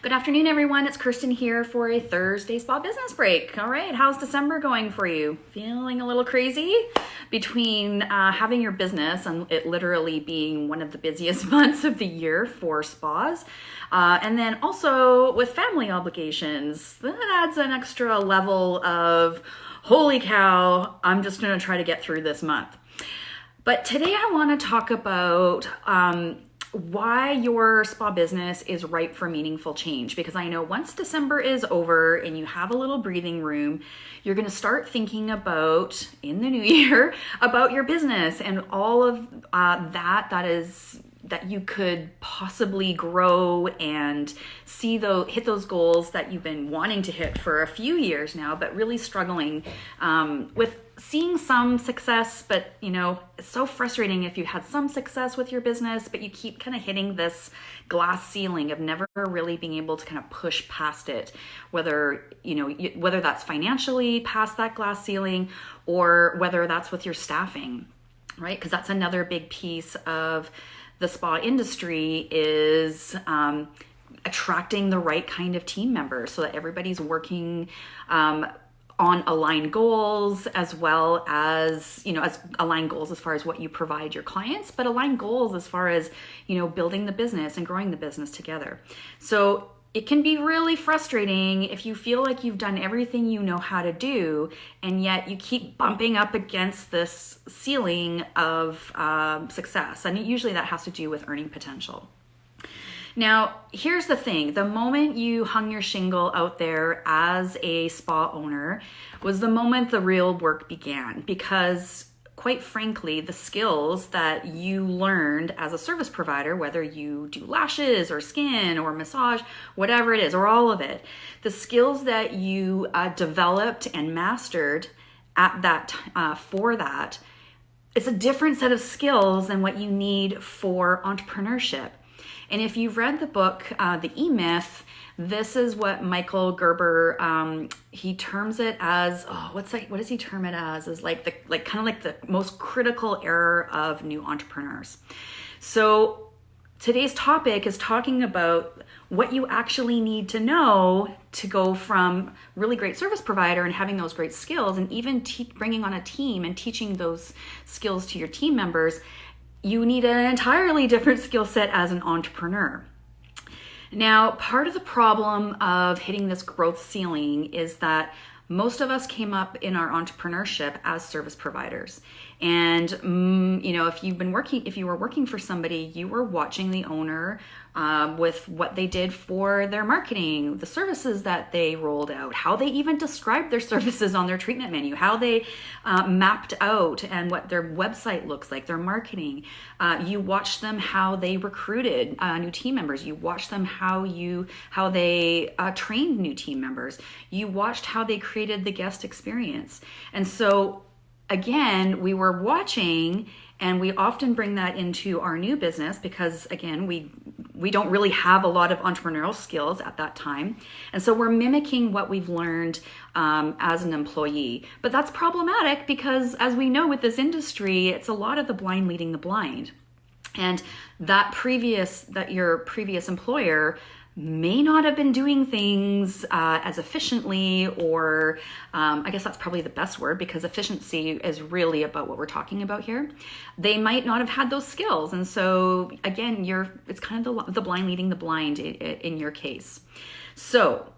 Good afternoon, everyone. It's Kirsten here for a Thursday spa business break. All right, how's December going for you? Feeling a little crazy? Between having your business and it literally being one of the busiest months of the year for spas, and then also with family obligations, that adds an extra level of, holy cow, I'm just going to try to get through this month. But today I want to talk about why your spa business is ripe for meaningful change. Because I know once December is over and you have a little breathing room, you're going to start thinking about, in the new year, about your business and all of that you could possibly grow and hit those goals that you've been wanting to hit for a few years now, but really struggling with seeing some success. But it's so frustrating if you had some success with your business, but you keep kind of hitting this glass ceiling of never really being able to kind of push past it, whether that's financially past that glass ceiling or whether that's with your staffing, right? Because that's another big piece of the spa industry is attracting the right kind of team members so that everybody's working on aligned goals, as well as, as aligned goals as far as what you provide your clients, but aligned goals as far as, building the business and growing the business together. So it can be really frustrating if you feel like you've done everything you know how to do, and yet you keep bumping up against this ceiling of success. And usually that has to do with earning potential. Now, here's the thing. The moment you hung your shingle out there as a spa owner was the moment the real work began, because quite frankly, the skills that you learned as a service provider, whether you do lashes or skin or massage, whatever it is, or all of it, the skills that you developed and mastered at that for that, it's a different set of skills than what you need for entrepreneurship. And if you've read the book, The E-Myth, this is what Michael Gerber, he terms it as, what does he term it as? Is kind of like the most critical error of new entrepreneurs. So today's topic is talking about what you actually need to know to go from really great service provider and having those great skills, and even bringing on a team and teaching those skills to your team members. You need an entirely different skill set as an entrepreneur. Now, part of the problem of hitting this growth ceiling is that most of us came up in our entrepreneurship as service providers. And, if you were working for somebody, you were watching the owner with what they did for their marketing, the services that they rolled out, how they even described their services on their treatment menu, how they mapped out and what their website looks like, their marketing. You watched them, how they recruited new team members. You watched them, how they trained new team members. You watched how they created the guest experience. And so again, we were watching, and we often bring that into our new business because, again, we don't really have a lot of entrepreneurial skills at that time. And so we're mimicking what we've learned as an employee. But that's problematic because, as we know with this industry, it's a lot of the blind leading the blind. And your previous employer may not have been doing things as efficiently, or I guess that's probably the best word, because efficiency is really about what we're talking about here. They might not have had those skills. And so again, it's kind of the blind leading the blind in your case. So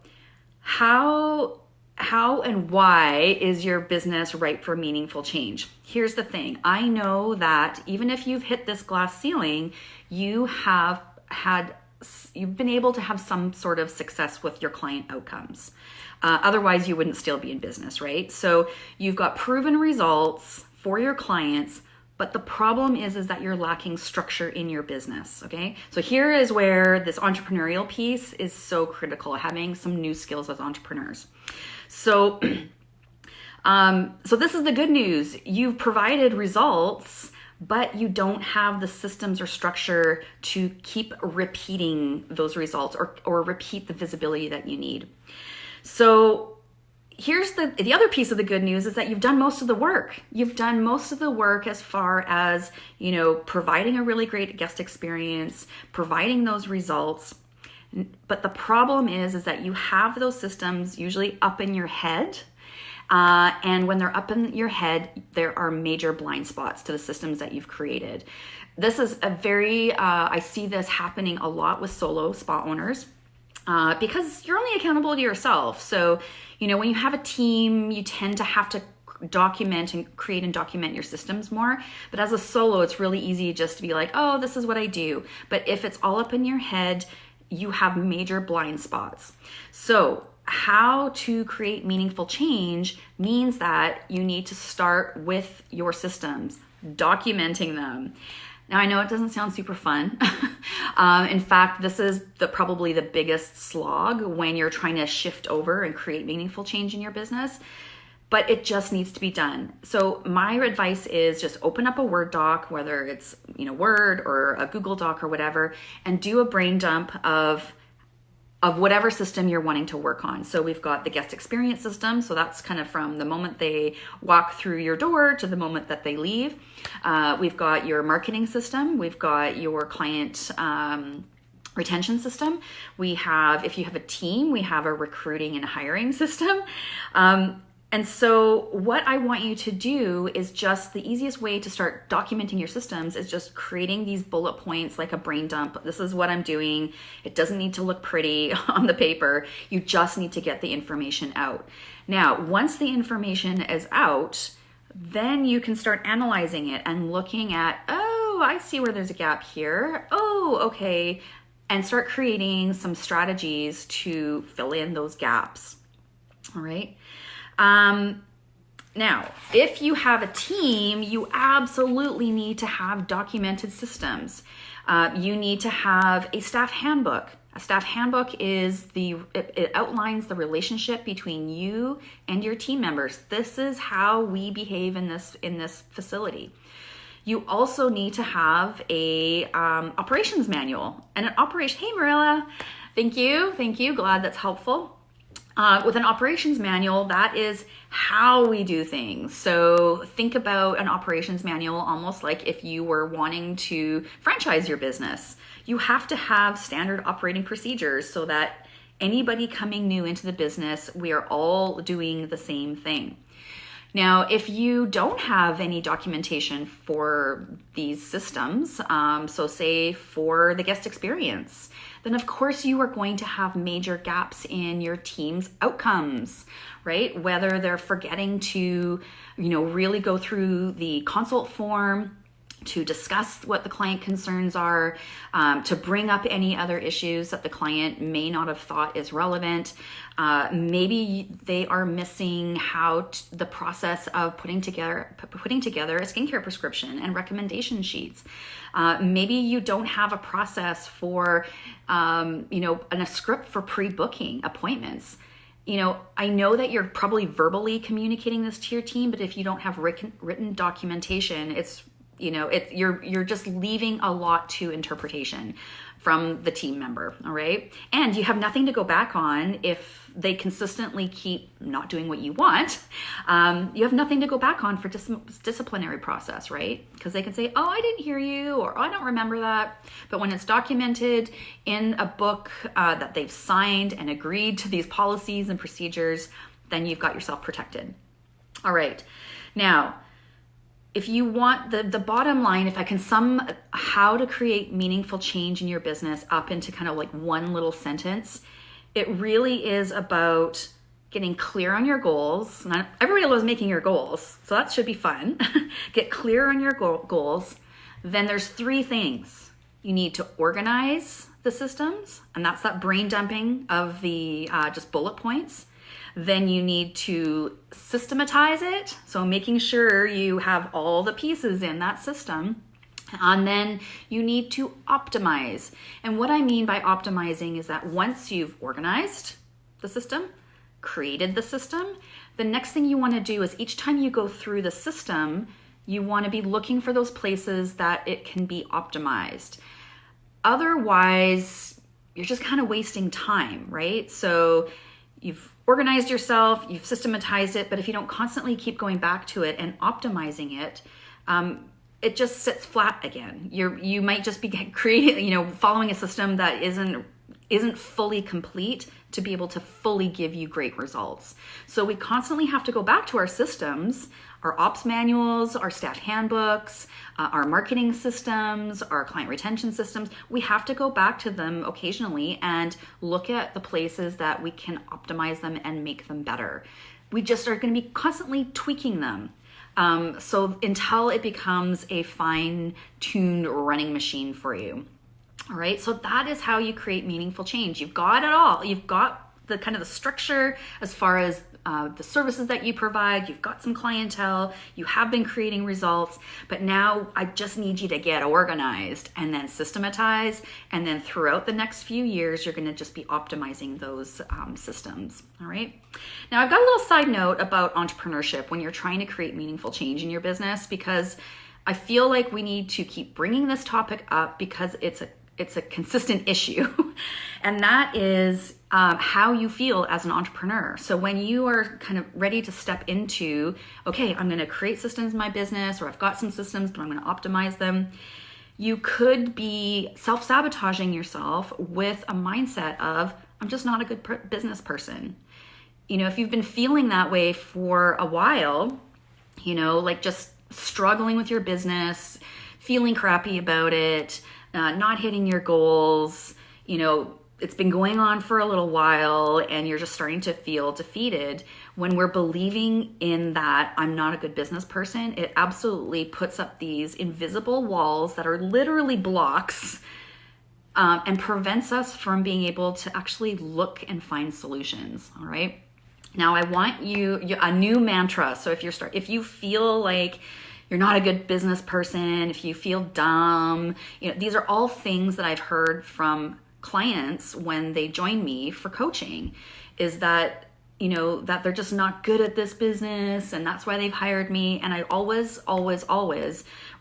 how and why is your business ripe for meaningful change? Here's the thing. I know that even if you've hit this glass ceiling, you've been able to have some sort of success with your client outcomes. Otherwise, you wouldn't still be in business, right? So you've got proven results for your clients, but the problem is that you're lacking structure in your business, okay? So here is where this entrepreneurial piece is so critical, having some new skills as entrepreneurs. So this is the good news. You've provided results, but you don't have the systems or structure to keep repeating those results or repeat the visibility that you need. So here's the other piece of the good news is that you've done most of the work. You've done most of the work as far as, providing a really great guest experience, providing those results. But the problem is that you have those systems usually up in your head. And when they're up in your head, there are major blind spots to the systems that you've created. This is a very, I see this happening a lot with solo spa owners. Because you're only accountable to yourself. So, when you have a team, you tend to have to document and create and document your systems more. But as a solo, it's really easy just to be like, oh, this is what I do. But if it's all up in your head, you have major blind spots. So how to create meaningful change means that you need to start with your systems, documenting them. Now, I know it doesn't sound super fun. In fact, this is probably the biggest slog when you're trying to shift over and create meaningful change in your business, but it just needs to be done. So my advice is just open up a Word doc, whether it's Word or a Google Doc or whatever, and do a brain dump of whatever system you're wanting to work on. So we've got the guest experience system. So that's kind of from the moment they walk through your door to the moment that they leave. We've got your marketing system. We've got your client retention system. We have, if you have a team, we have a recruiting and hiring system. And so what I want you to do is just the easiest way to start documenting your systems is just creating these bullet points like a brain dump. This is what I'm doing. It doesn't need to look pretty on the paper. You just need to get the information out. Now, once the information is out, then you can start analyzing it and looking at, oh, I see where there's a gap here. Oh, okay. And start creating some strategies to fill in those gaps. All right. Now, if you have a team, you absolutely need to have documented systems. You need to have a staff handbook. A staff handbook is it outlines the relationship between you and your team members. This is how we behave in this facility. You also need to have a operations manual and an operation. Hey, Marilla, thank you. Glad that's helpful. With an operations manual, that is how we do things. So think about an operations manual almost like if you were wanting to franchise your business. You have to have standard operating procedures so that anybody coming new into the business, we are all doing the same thing. Now, if you don't have any documentation for these systems, so say for the guest experience, then of course you are going to have major gaps in your team's outcomes, right? Whether they're forgetting to, really go through the consult form, to discuss what the client concerns are, to bring up any other issues that the client may not have thought is relevant. Maybe they are missing the process of putting together a skincare prescription and recommendation sheets. Maybe you don't have a process for, a script for pre-booking appointments. I know that you're probably verbally communicating this to your team, but if you don't have written documentation, you're just leaving a lot to interpretation from the team member, all right? And you have nothing to go back on if they consistently keep not doing what you want. You have nothing to go back on for disciplinary process, right? Because they can say, oh, I didn't hear you, or oh, I don't remember that. But when it's documented in a book that they've signed and agreed to these policies and procedures, then you've got yourself protected. All right. Now, if you want the bottom line, if I can sum how to create meaningful change in your business up into kind of like one little sentence, it really is about getting clear on your goals. Not everybody loves making your goals, so that should be fun. Get clear on your goals. Then there's 3 things. You need to organize the systems, and that's that brain dumping of the just bullet points. Then you need to systematize it, so making sure you have all the pieces in that system. And then you need to optimize. And what I mean by optimizing is that once you've organized the system, created the system, the next thing you want to do is each time you go through the system, you want to be looking for those places that it can be optimized. Otherwise, you're just kind of wasting time, right? So you've organized yourself, you've systematized it, but if you don't constantly keep going back to it and optimizing it, it just sits flat again. You might just be creating, following a system that isn't isn't fully complete to be able to fully give you great results. So we constantly have to go back to our systems, our ops manuals, our staff handbooks, our marketing systems, our client retention systems. We have to go back to them occasionally and look at the places that we can optimize them and make them better. We just are going to be constantly tweaking them. So until it becomes a fine-tuned running machine for you. All right, so that is how you create meaningful change. You've got it all. You've got the kind of the structure as far as the services that you provide. You've got some clientele. You have been creating results, but now I just need you to get organized and then systematize. And then throughout the next few years, you're going to just be optimizing those systems. All right. Now I've got a little side note about entrepreneurship when you're trying to create meaningful change in your business, because I feel like we need to keep bringing this topic up because it's a consistent issue. And that is how you feel as an entrepreneur. So when you are kind of ready to step into, okay, I'm going to create systems in my business, or I've got some systems, but I'm going to optimize them, you could be self-sabotaging yourself with a mindset of, I'm just not a good business person. You know, if you've been feeling that way for a while, you know, like just struggling with your business, feeling crappy about it, not hitting your goals, you know, it's been going on for a little while and you're just starting to feel defeated. When we're believing in that I'm not a good business person, it absolutely puts up these invisible walls that are literally blocks and prevents us from being able to actually look and find solutions. All right. Now I want you a new mantra. So if you feel like you're not a good business person, if you feel dumb, you know, these are all things that I've heard from clients when they join me for coaching, is that, you know, that they're just not good at this business and that's why they've hired me. And I always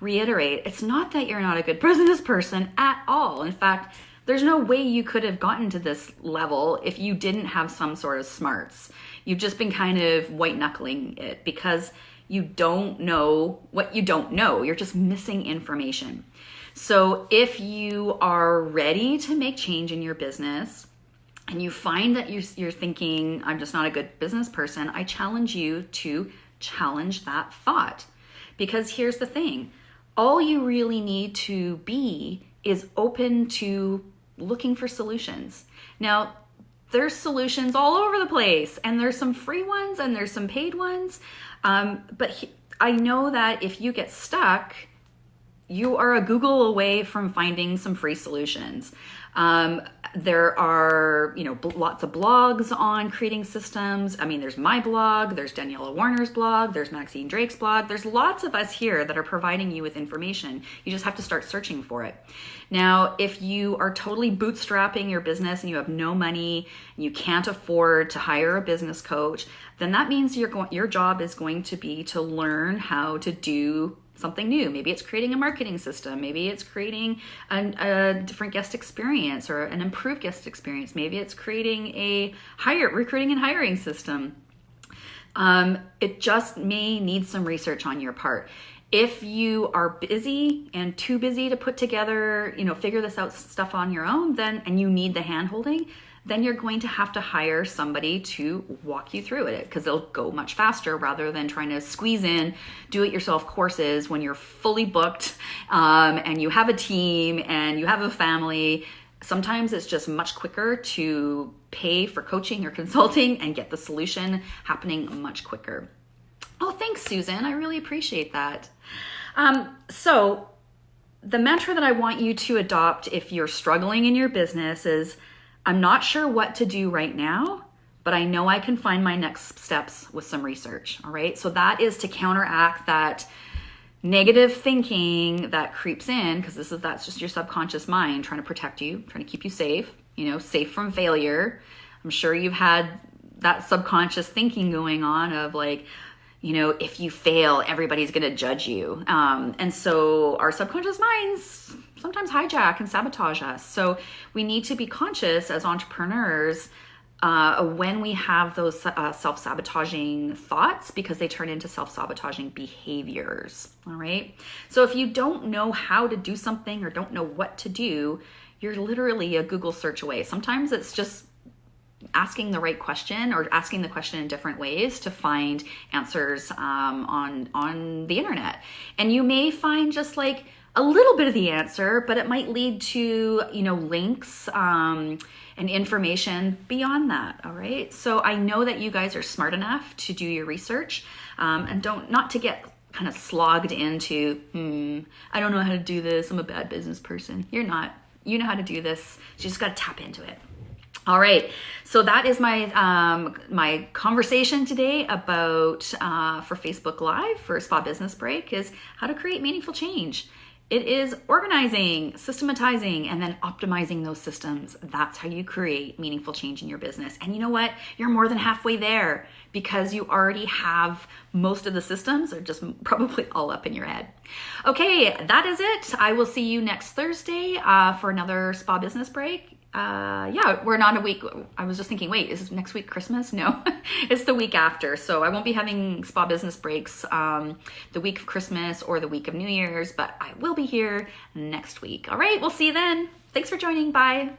reiterate, it's not that you're not a good business person at all. In fact, there's no way you could have gotten to this level if you didn't have some sort of smarts. You've just been kind of white knuckling it because you don't know what you don't know. You're just missing information. So if you are ready to make change in your business and you find that you're thinking, I'm just not a good business person, I challenge you to challenge that thought. Because here's the thing, all you really need to be is open to looking for solutions. Now, there's solutions all over the place, and there's some free ones and there's some paid ones. But I know that if you get stuck, you are a Google away from finding some free solutions. There are, you know, lots of blogs on creating systems. I mean, there's my blog, there's Daniela Warner's blog, there's Maxine Drake's blog. There's lots of us here that are providing you with information. You just have to start searching for it. Now, if you are totally bootstrapping your business and you have no money and you can't afford to hire a business coach, then that means your job is going to be to learn how to do something new. Maybe it's creating a marketing system. Maybe it's creating a different guest experience or an improved guest experience. Maybe it's creating a recruiting and hiring system. It just may need some research on your part. If you are busy and too busy to put together, you know, figure this out stuff on your own, and you need the hand-holding, then you're going to have to hire somebody to walk you through it, because they'll go much faster rather than trying to squeeze in do-it-yourself courses when you're fully booked and you have a team and you have a family. Sometimes it's just much quicker to pay for coaching or consulting and get the solution happening much quicker. Oh, thanks, Susan. I really appreciate that. So the mantra that I want you to adopt if you're struggling in your business is, I'm not sure what to do right now, but I know I can find my next steps with some research. All right. So that is to counteract that negative thinking that creeps in, because that's just your subconscious mind trying to protect you, trying to keep you safe, you know, safe from failure. I'm sure you've had that subconscious thinking going on of like, you know, if you fail, everybody's going to judge you. And so our subconscious minds sometimes hijack and sabotage us. So we need to be conscious as entrepreneurs when we have those self-sabotaging thoughts, because they turn into self-sabotaging behaviors. All right. So if you don't know how to do something or don't know what to do, you're literally a Google search away. Sometimes it's just asking the right question or asking the question in different ways to find answers on the internet. And you may find just like a little bit of the answer, but it might lead to, links and information beyond that. All right. So I know that you guys are smart enough to do your research and not to get kind of slogged into, I don't know how to do this. I'm a bad business person. You're not. You know how to do this. You just got to tap into it. All right, so that is my my conversation today about for Facebook Live for Spa Business Break is how to create meaningful change. It is organizing, systematizing, and then optimizing those systems. That's how you create meaningful change in your business. And you know what? You're more than halfway there because you already have most of the systems are just probably all up in your head. Okay, that is it. I will see you next Thursday for another Spa Business Break. We're not a week. I was just thinking, wait, is next week Christmas? No, it's the week after. So I won't be having Spa Business Breaks the week of Christmas or the week of New Year's, but I will be here next week. All right, we'll see you then. Thanks for joining. Bye.